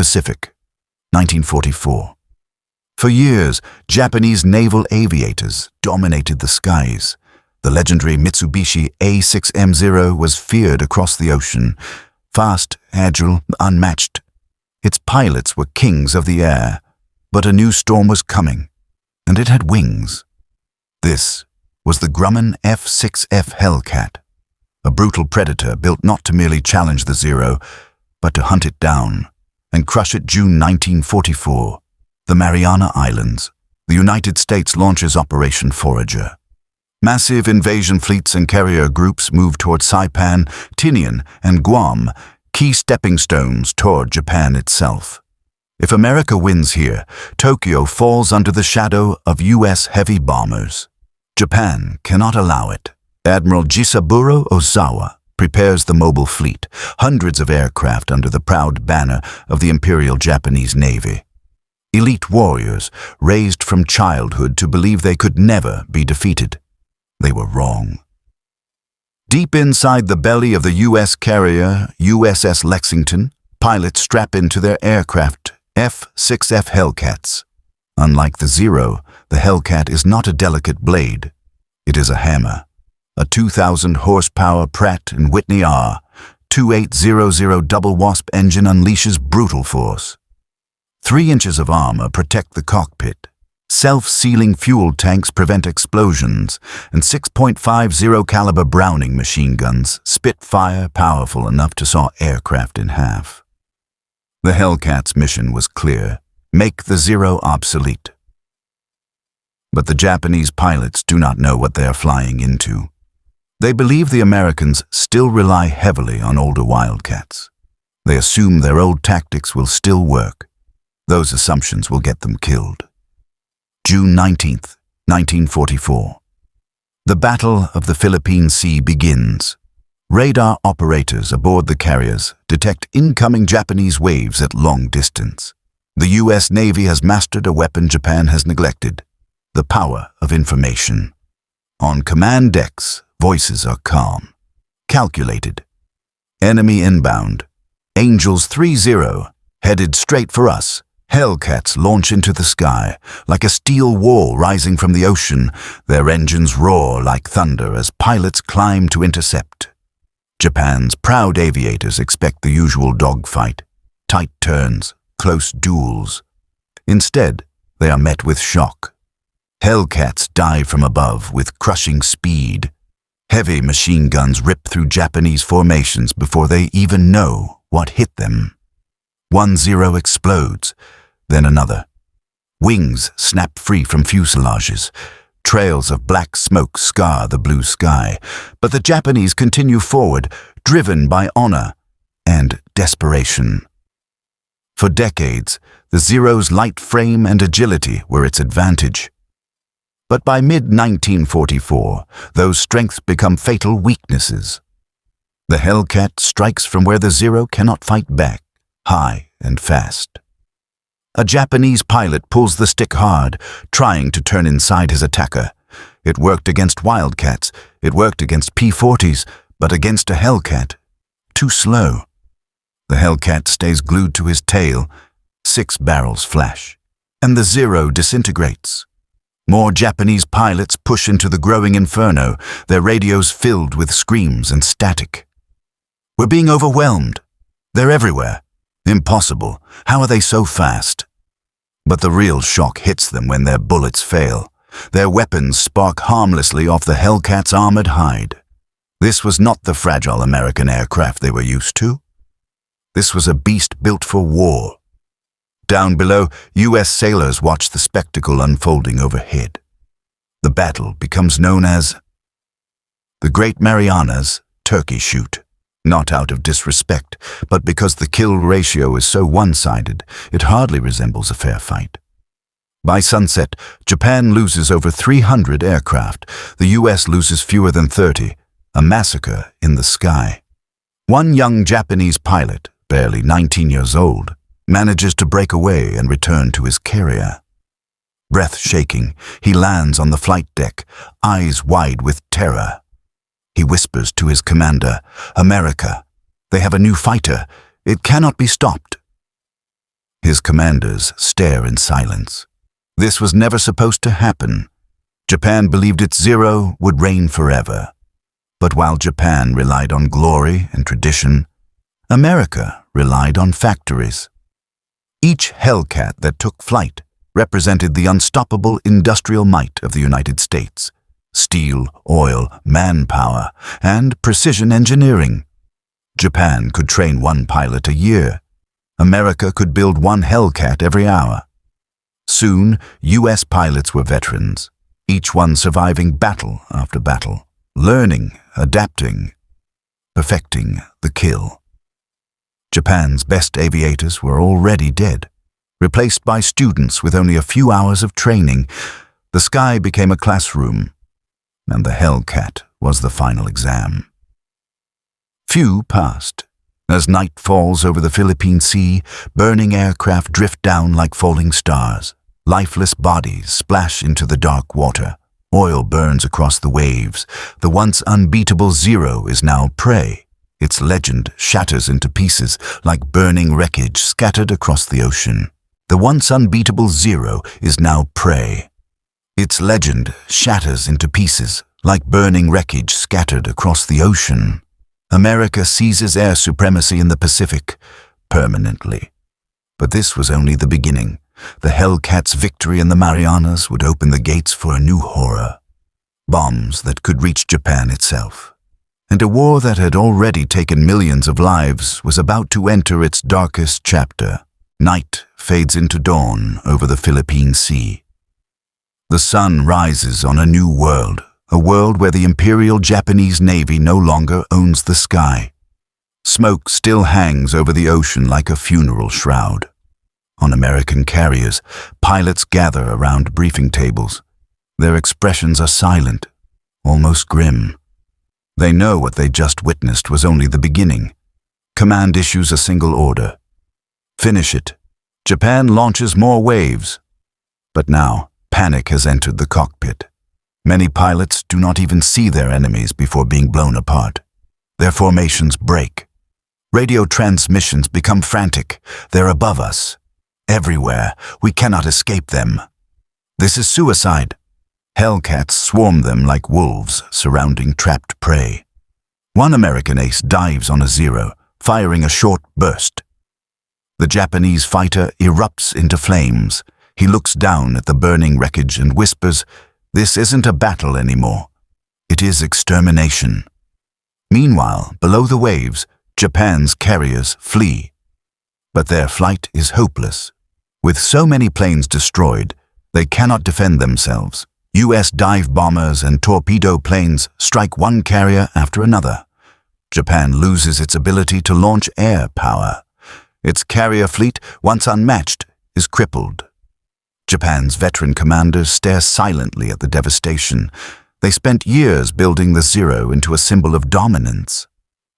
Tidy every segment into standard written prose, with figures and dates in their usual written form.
Pacific, 1944. For years, Japanese naval aviators dominated the skies. The legendary Mitsubishi A6M0 was feared across the ocean, fast, agile, unmatched. Its pilots were kings of the air, but a new storm was coming, and it had wings. This was the Grumman F6F Hellcat, a brutal predator built not to merely challenge the Zero, but to hunt it down and crush it. June 1944, the Mariana Islands. The United States launches Operation Forager. Massive invasion fleets and carrier groups move toward Saipan, Tinian, and Guam, key stepping stones toward Japan itself. If America wins here, Tokyo falls under the shadow of U.S. heavy bombers. Japan cannot allow it. Admiral Jisaburo Ozawa prepares the mobile fleet, hundreds of aircraft under the proud banner of the Imperial Japanese Navy. Elite warriors raised from childhood to believe they could never be defeated. They were wrong. Deep inside the belly of the U.S. carrier USS Lexington, pilots strap into their aircraft F6F Hellcats. Unlike the Zero, the Hellcat is not a delicate blade. It is a hammer. A 2,000 horsepower Pratt & Whitney R2800 double Wasp engine unleashes brutal force. 3 inches of armor protect the cockpit. Self-sealing fuel tanks prevent explosions, and 6.50 caliber Browning machine guns spit fire powerful enough to saw aircraft in half. The Hellcat's mission was clear: make the Zero obsolete. But the Japanese pilots do not know what they are flying into. They believe the Americans still rely heavily on older Wildcats. They assume their old tactics will still work. Those assumptions will get them killed. June 19, 1944. The Battle of the Philippine Sea begins. Radar operators aboard the carriers detect incoming Japanese waves at long distance. The U.S. Navy has mastered a weapon Japan has neglected: the power of information. On command decks, voices are calm, calculated. Enemy inbound. Angels 30, headed straight for us. Hellcats launch into the sky, like a steel wall rising from the ocean. Their engines roar like thunder as pilots climb to intercept. Japan's proud aviators expect the usual dogfight: tight turns, close duels. Instead, they are met with shock. Hellcats dive from above with crushing speed. Heavy machine guns rip through Japanese formations before they even know what hit them. One Zero explodes, then another. Wings snap free from fuselages. Trails of black smoke scar the blue sky, but the Japanese continue forward, driven by honor and desperation. For decades, the Zero's light frame and agility were its advantage. But by mid-1944, those strengths become fatal weaknesses. The Hellcat strikes from where the Zero cannot fight back, high and fast. A Japanese pilot pulls the stick hard, trying to turn inside his attacker. It worked against Wildcats, it worked against P-40s, but against a Hellcat, too slow. The Hellcat stays glued to his tail. 6 barrels flash, and the Zero disintegrates. More Japanese pilots push into the growing inferno, their radios filled with screams and static. We're being overwhelmed. They're everywhere. Impossible. How are they so fast? But the real shock hits them when their bullets fail. Their weapons spark harmlessly off the Hellcat's armored hide. This was not the fragile American aircraft they were used to. This was a beast built for war. Down below, U.S. sailors watch the spectacle unfolding overhead. The battle becomes known as the Great Marianas Turkey Shoot. Not out of disrespect, but because the kill ratio is so one-sided, it hardly resembles a fair fight. By sunset, Japan loses over 300 aircraft. The U.S. loses fewer than 30, a massacre in the sky. One young Japanese pilot, barely 19 years old, manages to break away and return to his carrier. Breath shaking, he lands on the flight deck, eyes wide with terror. He whispers to his commander, "America, they have a new fighter. It cannot be stopped." His commanders stare in silence. This was never supposed to happen. Japan believed its Zero would reign forever. But while Japan relied on glory and tradition, America relied on factories. Each Hellcat that took flight represented the unstoppable industrial might of the United States. Steel, oil, manpower, and precision engineering. Japan could train one pilot a year. America could build one Hellcat every hour. Soon, U.S. pilots were veterans, each one surviving battle after battle, learning, adapting, perfecting the kill. Japan's best aviators were already dead, replaced by students with only a few hours of training. The sky became a classroom, and the Hellcat was the final exam. Few passed. As night falls over the Philippine Sea, burning aircraft drift down like falling stars. Lifeless bodies splash into the dark water. Oil burns across the waves. The once unbeatable Zero is now prey. Its legend shatters into pieces like burning wreckage scattered across the ocean. The once unbeatable Zero is now prey. Its legend shatters into pieces like burning wreckage scattered across the ocean. America seizes air supremacy in the Pacific permanently. But this was only the beginning. The Hellcat's victory in the Marianas would open the gates for a new horror. Bombs that could reach Japan itself. And a war that had already taken millions of lives was about to enter its darkest chapter. Night fades into dawn over the Philippine Sea. The sun rises on a new world. A world where the Imperial Japanese Navy no longer owns the sky. Smoke still hangs over the ocean like a funeral shroud. On American carriers, pilots gather around briefing tables. Their expressions are silent, almost grim. They know what they just witnessed was only the beginning. Command issues a single order. Finish it. Japan launches more waves. But now, panic has entered the cockpit. Many pilots do not even see their enemies before being blown apart. Their formations break. Radio transmissions become frantic. They're above us. Everywhere. We cannot escape them. This is suicide. Hellcats swarm them like wolves surrounding trapped prey. One American ace dives on a Zero, firing a short burst. The Japanese fighter erupts into flames. He looks down at the burning wreckage and whispers, "This isn't a battle anymore. It is extermination." Meanwhile, below the waves, Japan's carriers flee. But their flight is hopeless. With so many planes destroyed, they cannot defend themselves. U.S. dive bombers and torpedo planes strike one carrier after another. Japan loses its ability to launch air power. Its carrier fleet, once unmatched, is crippled. Japan's veteran commanders stare silently at the devastation. They spent years building the Zero into a symbol of dominance.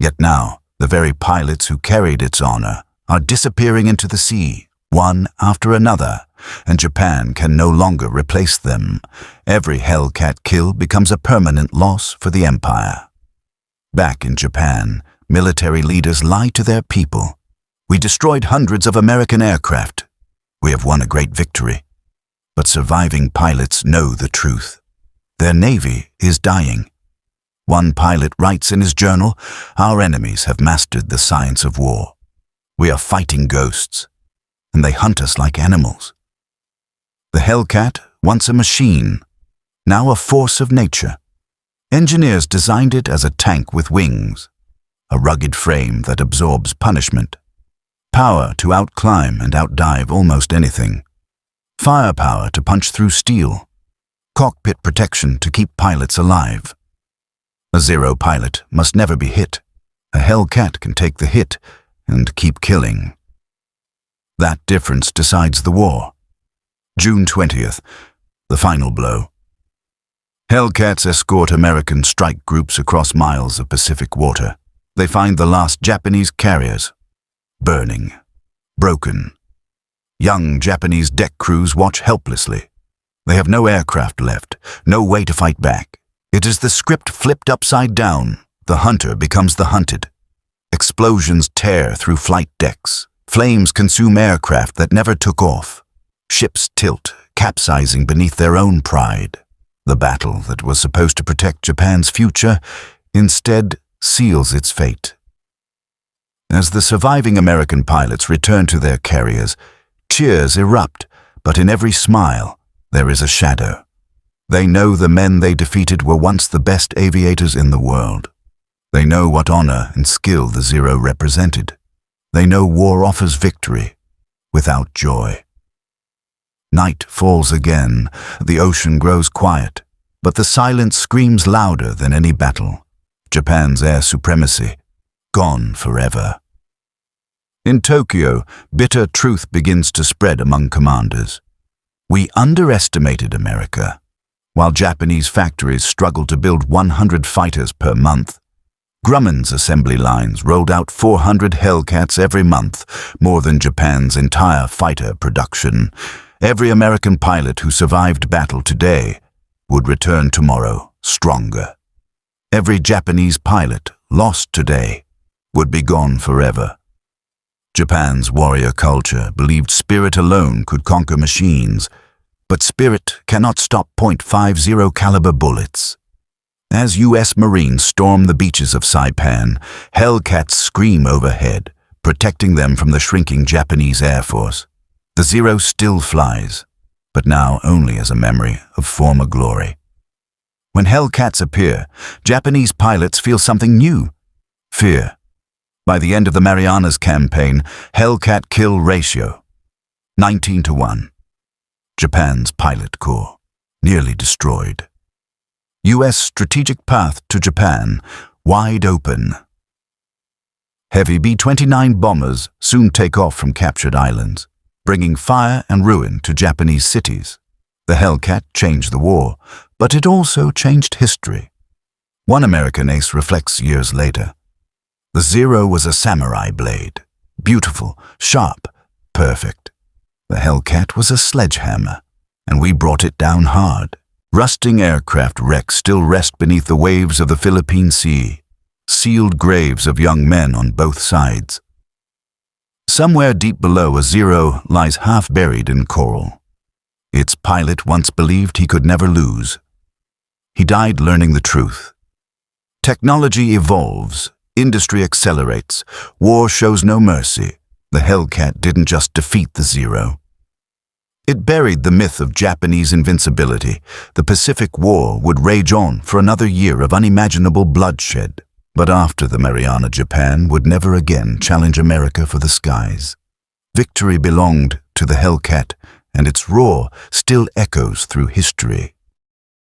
Yet now, the very pilots who carried its honor are disappearing into the sea, one after another, and Japan can no longer replace them. Every Hellcat kill becomes a permanent loss for the empire. Back in Japan, military leaders lie to their people. "We destroyed hundreds of American aircraft. We have won a great victory." But surviving pilots know the truth. Their navy is dying. One pilot writes in his journal, "Our enemies have mastered the science of war. We are fighting ghosts, and they hunt us like animals." The Hellcat, once a machine, now a force of nature. Engineers designed it as a tank with wings, a rugged frame that absorbs punishment, power to outclimb and outdive almost anything, firepower to punch through steel, cockpit protection to keep pilots alive. A Zero pilot must never be hit. A Hellcat can take the hit and keep killing. That difference decides the war. June 20th, the final blow. Hellcats escort American strike groups across miles of Pacific water. They find the last Japanese carriers, burning, broken. Young Japanese deck crews watch helplessly. They have no aircraft left, no way to fight back. It is the script flipped upside down. The hunter becomes the hunted. Explosions tear through flight decks. Flames consume aircraft that never took off. Ships tilt, capsizing beneath their own pride. The battle that was supposed to protect Japan's future instead seals its fate. As the surviving American pilots return to their carriers, cheers erupt, but in every smile there is a shadow. They know the men they defeated were once the best aviators in the world. They know what honor and skill the Zero represented. They know war offers victory without joy. Night falls again, the ocean grows quiet, but the silence screams louder than any battle. Japan's air supremacy, gone forever. In Tokyo, bitter truth begins to spread among commanders. We underestimated America. While Japanese factories struggled to build 100 fighters per month, Grumman's assembly lines rolled out 400 Hellcats every month, more than Japan's entire fighter production. Every American pilot who survived battle today would return tomorrow stronger. Every Japanese pilot lost today would be gone forever. Japan's warrior culture believed spirit alone could conquer machines, but spirit cannot stop .50 caliber bullets. As U.S. Marines storm the beaches of Saipan, Hellcats scream overhead, protecting them from the shrinking Japanese Air Force. The Zero still flies, but now only as a memory of former glory. When Hellcats appear, Japanese pilots feel something new: fear. By the end of the Marianas campaign, Hellcat kill ratio 19-1. Japan's pilot corps nearly destroyed. U.S. strategic path to Japan wide open. Heavy B-29 bombers soon take off from captured islands, bringing fire and ruin to Japanese cities. The Hellcat changed the war, but it also changed history. One American ace reflects years later. The Zero was a samurai blade, beautiful, sharp, perfect. The Hellcat was a sledgehammer, and we brought it down hard. Rusting aircraft wrecks still rest beneath the waves of the Philippine Sea, sealed graves of young men on both sides. Somewhere deep below a Zero lies half buried in coral. Its pilot once believed he could never lose. He died learning the truth. Technology evolves, industry accelerates, war shows no mercy. The Hellcat didn't just defeat the Zero. It buried the myth of Japanese invincibility. The Pacific War would rage on for another year of unimaginable bloodshed. But after the Mariana, Japan would never again challenge America for the skies. Victory belonged to the Hellcat, and its roar still echoes through history.